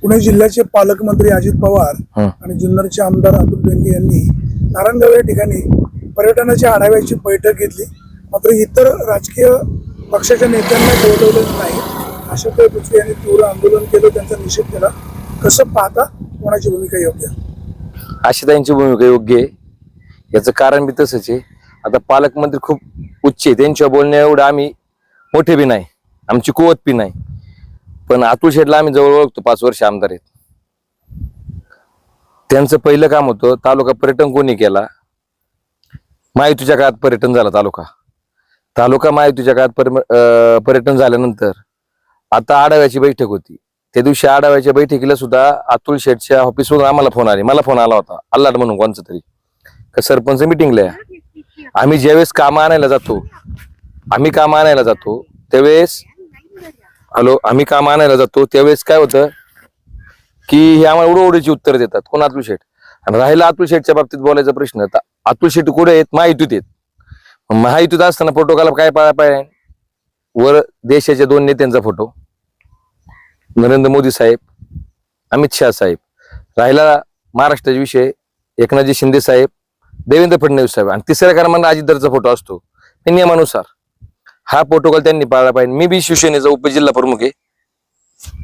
पुणे जिल्ह्याचे पालकमंत्री अजित पवार आणि जुन्नरचे आमदार अतुल बेनके यांनी नारायणगाव या ठिकाणी पर्यटनाच्या आढाव्याची बैठक घेतली. मात्र इतर राजकीय पक्षाच्या नेत्यांना बोलवलं नाही. आशाताई बुचके यांनी तीव्र आंदोलन केलं, त्यांचा निषेध केला. कसं पाहता, कोणाची भूमिका योग्य? आशाताईंची भूमिका योग्य आहे. याचं कारण बी तसंच आहे. आता पालकमंत्री खूप उच्च आहे, त्यांच्या बोलण्या एवढं आम्ही मोठे बी नाही, आमची कुवत बी नाही. पण अतुल शेठला आम्ही जवळ ओळखतो, 5 वर्ष आमदार आहेत. त्यांचं पहिलं काम होतं तालुका पर्यटन कोणी केला. महायुतीच्या काळात पर्यटन झालं तालुका महायुतीच्या काळात पर्यटन झाल्यानंतर आता आढाव्याची बैठक होती. त्या दिवशी आढाव्याच्या बैठकीला सुद्धा अतुल शेठच्या ऑफिसवरून आम्हाला फोन आले. मला फोन आला होता, अल्लाट म्हणून कोणचं तरी, का सरपंच मिटिंगला आहे. आम्ही ज्यावेळेस कामं आणायला जातो त्यावेळेस त्यावेळेस काय होतं की हे आम्हाला उडवडीची उत्तर देतात. कोण? अतुल शेठ. आणि राहिला अतुल शेठच्या बाबतीत बोलायचा प्रश्न, तर अतुल शेठ कुठे आहेत? महायुतीत आहेत. महायुतीत असताना प्रोटोकॉल काय पाहिजे? वर देशाच्या 2 नेत्यांचा फोटो, नरेंद्र मोदी साहेब, अमित शहा साहेब. राहिला महाराष्ट्राचा विषय, एकनाथजी शिंदे साहेब, देवेंद्र फडणवीस साहेब. आणि तिसऱ्या क्रमांकाला अजितदादांचा फोटो असतो. त्या नियमानुसार हा प्रोटोकॉल त्यांनी पाळला पाहिजे. मी बी शिवसेनेचा उपजिल्हा प्रमुख आहे,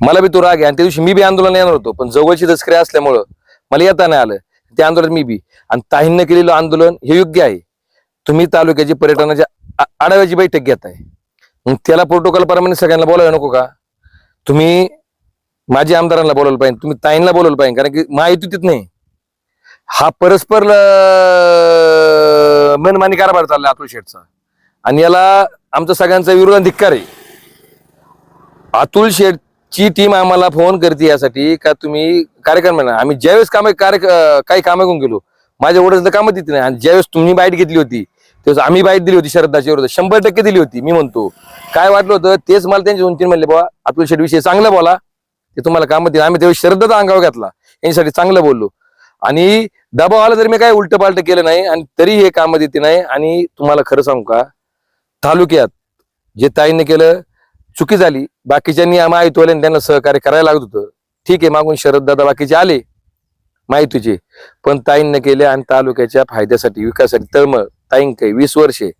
मला बी तो राग आहे. आणि त्या दिवशी मी बी आंदोलन येणार होतो, पण जवळची दसकरी असल्यामुळं मला येता नाही आलं. त्या आंदोलनात मी बी, आणि ताईंनं केलेलं आंदोलन हे योग्य आहे. तुम्ही तालुक्याची पर्यटनाच्या आढाव्याची बैठक घेताय, मग त्याला प्रोटोकॉल प्रमाणे सगळ्यांना बोलायला नको का? तुम्ही माझ्या आमदारांना बोलायला पाहिजे, तुम्ही ताईंना बोलायला पाहिजे. कारण की महायुतीत नाही, हा परस्पर मनमानी कारभार चालला अतुल शेठचा. आणि याला आमचा सगळ्यांचा विरोध धिक्कार आहे. अतुल शेठची टीम आम्हाला फोन करते यासाठी का तुम्ही कार्यक्रम म्हणा. आम्ही ज्यावेळेस काही कामं घेऊन गेलो, माझ्या वडिलांचं कामं देत नाही. आणि ज्यावेळेस तुम्ही बाईट घेतली होती त्यावेळेस आम्ही बाईट दिली होती शरदाच्या विरोधात, 100% दिली होती. मी म्हणतो काय वाटलं होतं तेच मला त्यांचे 2-3 म्हणले, बाबा अतुल शेठ विषयी चांगलं बोला, ते तुम्हाला कामं देईल. आम्ही त्यावेळेस शरदाचा अंगावर घातला, यांच्यासाठी चांगलं बोललो. आणि दबाव आला तरी मी काय उलट पालट केलं नाही, आणि तरी हे कामं देते नाही. आणि तुम्हाला खरं सांगू का, तालुक्यात जे ताईंनी केलं चुकी झाली. बाकीच्यांनी महायुतीवाल्यांनी त्यांना सहकार्य करायला लागत होतं, ठीक आहे. मागून शरद दादा बाकीचे आले माहितीचे, पण ताईंनी केले. आणि तालुक्याच्या फायद्यासाठी, विकासासाठी तळमळ ताईं काही 20 वर्षे.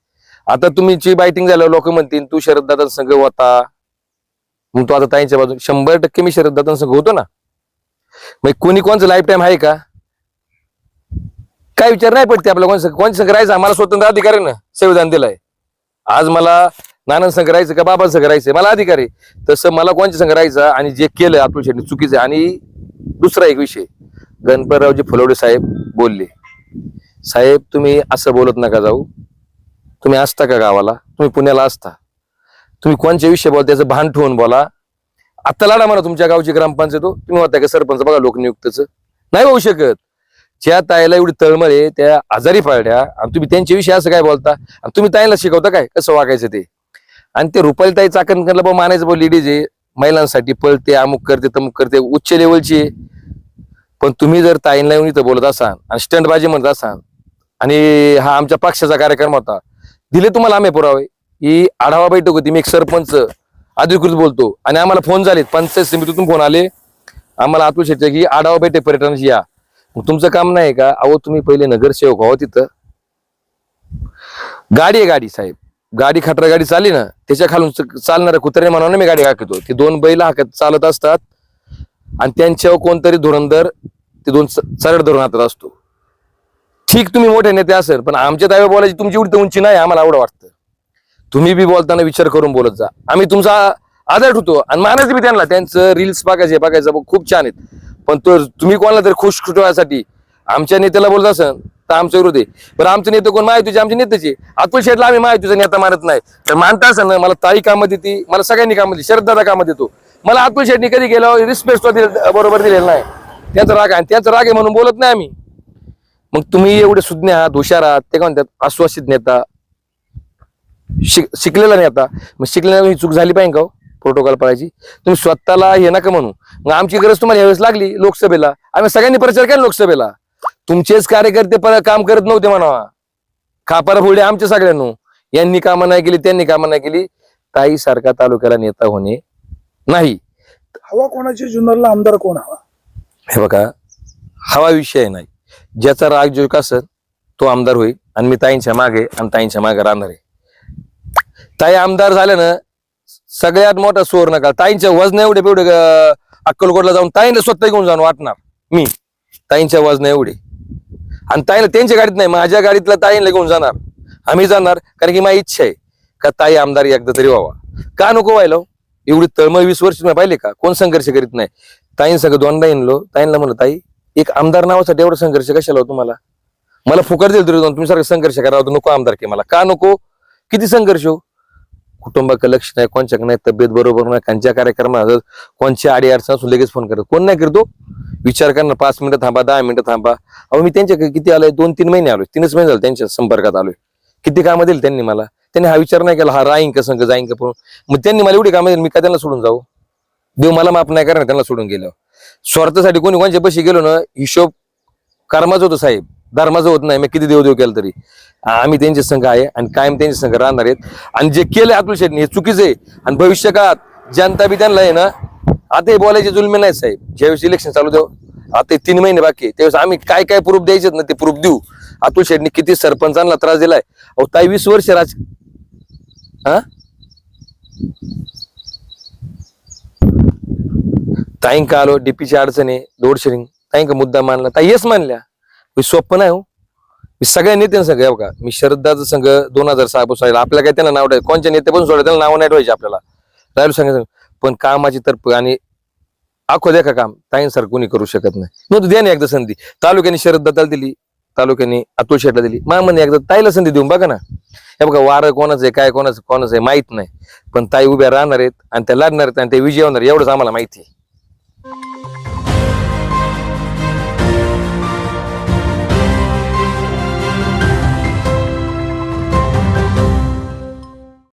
आता तुमची बायटिंग झाल्यावर लोक म्हणतील तू शरद दादा संघ होता, मग तू आता ताईंच्या बाजून. 100% मी शरद दादा संघ होतो ना. मग कोणी कोणचं लाईफ टाईम आहे का? काय विचार नाही पडते आपल्याला कोणच्या संघ राहायचं. आम्हाला स्वतंत्र अधिकार आहे ना, संविधान दिलाय. आज मला नाना संघ राहायचं का बाबा संघ राहायचं, मला अधिकार आहे. तसं मला कोणच्या संघ राहायचं. आणि जे केलं अतुल शेठने चुकीचं. आणि दुसरा एक विषय, गणपतरावजी फुलवडे साहेब बोलले, साहेब तुम्ही असं बोलत नका जाऊ. तुम्ही असता का गावाला? तुम्ही पुण्याला असता, तुम्ही कोणच्या विषय बोला त्याचं भान ठेवून बोला. आता लाडा म्हणा तुमच्या गावची ग्रामपंचायत हो, तुम्ही होता का सरपंच? बघा लोकनियुक्तच नाही होऊ शकत. ज्या ताईला एवढी तळमळ आहे त्या आजारी पडल्या, आणि तुम्ही त्यांच्याविषयी असं काय बोलता? आणि तुम्ही ताईला शिकवता काय कसं वागायचं ते? आणि ते रुपाली ताई चाकणकरला बा मानायचं, बा लेडीज आहे, महिलांसाठी पळते, अमुक करते तमुक करते, उच्च लेवलची आहे. पण तुम्ही जर ताईंना येऊन इथं बोलत असाल आणि स्टंटबाजी म्हणत असाल, आणि हा आमच्या पक्षाचा कार्यक्रम होता, दिले तुम्हाला आम्ही पुरावे. ही आढावा बैठक होती, मी एक सरपंच अधिकृत बोलतो, आणि आम्हाला फोन झाले, पंचायत समितीतून फोन आले आम्हाला अतुल शेठ की आढावा बैठक पर्यटनाची या. मग तुमचं काम नाही का? अहो तुम्ही पहिले नगरसेवक व्हावं. तिथं गाडी आहे, गाडी साहेब, गाडी खटरा गाडी चालली ना, त्याच्या खालून चालणाऱ्या कुत्र्याने म्हणून मी गाडी हाकतो. ते 2 बैल हाकत चालत असतात, आणि त्यांच्यावर कोणतरी धुरंधर ते 2 चरड धरून हातात असतो. ठीक, तुम्ही मोठे नेते असेल, पण आमच्या ताब्यात बोलायची तुमची एवढी उंची नाही. आम्हाला एवढं वाटतं. तुम्ही बी बोलताना विचार करून बोलत जा. आम्ही तुमचा आदर होतो, आणि मानायचं बी त्यांना. त्यांचं रील्स बघायचं खूप छान आहेत. पण तुम्ही कोणाला तरी खुश ठेवण्यासाठी आमच्या नेत्याला बोलत असेल तर आमचा विरोध आहे. बरं, आमचे नेते कोण? महायुतीचे आमचे नेत्याचे. अतुल शेठला आम्ही महायुतीचा नेता मानत नाही. तर मानता असेल ना, मला ताई कामं देते, मला सगळ्यांनी कामं देते, शरद दादा कामं देतो. मला अतुल शेठनी कधी गेलं रिस्पेक्ट बरोबर दिलेलं नाही. त्यांचा राग आहे, त्यांचा राग आहे म्हणून बोलत नाही आम्ही. मग तुम्ही एवढे सुज्ञ आहात, हुशार आहात, ते काय म्हणतात आश्वासित नेता, शिकलेला नेता. मग शिकलेला ही चूक झाली पाहिजे का प्रोटोकॉल पाळायची? तुम्ही स्वतःला हे नका म्हणू. मग आमची गरज तुम्हाला यावेळेस लागली लोकसभेला, आम्ही सगळ्यांनी प्रचार केला लोकसभेला. तुमचेच कार्यकर्ते काम करत नव्हते म्हणावा, खापारा फोडले आमच्या सगळ्यांना. यांनी कामं नाही केली, त्यांनी कामं नाही केली. ताई सारखा तालुक्याला नेता होणे नाही. हवा कोणाची जुन्नरला आमदार कोण हवा? हे बघा, हवा विषय नाही. ज्याचा राग जो असत तो आमदार होईल आणि मी ताईंच्या मागे आणि ताईंच्या मागे राहणार आहे. ताई आमदार झाल्यानं सगळ्यात मोठा सोर नका. ताईंच्या वजन एवढे अक्कलकोटला जाऊन ताईंना स्वतः घेऊन जाऊन वाटणार मी. ताईंच्या वजन एवढे आणि ताईला त्यांच्या गाडीत नाही, माझ्या गाडीतला ताईंना घेऊन जाणार. आम्ही जाणार, कारण की माझी इच्छा आहे का ताई आमदार एकदा तरी व्हावा. का नको व्हायला? एवढी तळमळ 20 वर्ष मी पाहिले का? कोण संघर्ष करीत नाही? ताईं सगळं दोनदा येणलो. ताईंना म्हणलं, ताई एक आमदार नावासाठी एवढा संघर्ष कशाला हो तुम्हाला? मला फुकट दिल तरी तुम्ही सारखं संघर्ष करा होतं. नको आमदार की मला का नको? किती संघर्ष हो. कुटुंबाकडे लक्ष नाही, कोणच्याकडे नाही, तब्येत बरोबर नाही, कोणत्या कार्यक्रमात कोणच्या आडी अडचण असून लगेच फोन करत. कोण नाही करतो? विचार करणार, 5 मिनिटं थांबा, 10 मिनिटं थांबा. अहो मी त्यांच्याकडे किती आलोय? 2-3 महिने आलोय, 3च महिने झाले त्यांच्या संपर्कात आलोय. किती कामं दिली त्यांनी मला? त्यांनी हा विचार नाही केला, हा राहीन का संघ, जाईन का पळून. मग त्यांनी मला एवढी कामं दिली, मी का त्यांना सोडून जाऊ? देव मला माफ नाही करणार त्यांना सोडून गेलो. स्वार्थासाठी कोणी कोणच्या पशी गेलो ना, हिशोब कर्माचं होतं साहेब, धर्माचं होत नाही. मी किती देव केलं तरी आम्ही त्यांचे संघ आहे आणि कायम त्यांचे संघ राहणार आहेत. आणि जे केले अतुल शेटने हे चुकीचं आहे. आणि भविष्य काळात जनता बी त्यांना आहे ना, आता हे बोलायचे जुलमे नाही साहेब. ज्यावेळेस इलेक्शन चालू देऊ, आता 3 महिने बाकी आहे, त्यावेळेस आम्ही काय काय प्रूफ द्यायचे ना ते प्रूफ देऊ. अतुल शेटने किती सरपंचांना त्रास दिलाय. अहो ताई 20 वर्ष ताईंका आलो, डीपीची अडचण आहे, लोड शेडिंग, ताईंका मुद्दा मानला, ताई येस मानल्या. मी सोपं नाही हो. मी सगळ्या नेत्यांना संघ बघा, मी शरदाचं संघ 2006 पासून आपल्याला काय त्यांना नाव ठेवायचं, कोणत्या नेते पण सोडलं त्याला नाव नाही ठेवायचे आपल्याला. राहिलो सांगायचं पण कामाची तरफ आणि आखो द्या का काम ताईंसारखं कोणी करू शकत नाही. नव्हतं द्या ना एकदा संधी. तालुक्याने शरद दत्ताला दिली, तालुक्याने अतुल शेटला दिली, मामाने एकदा ताईला संधी देऊन बघा ना. हे बघा वारं कोणाचं आहे, काय कोणाचं आहे माहित नाही, पण ताई उभ्या राहणार आहेत आणि त्या लढणार आहेत आणि ते विजय होणार एवढंच आम्हाला माहिती आहे.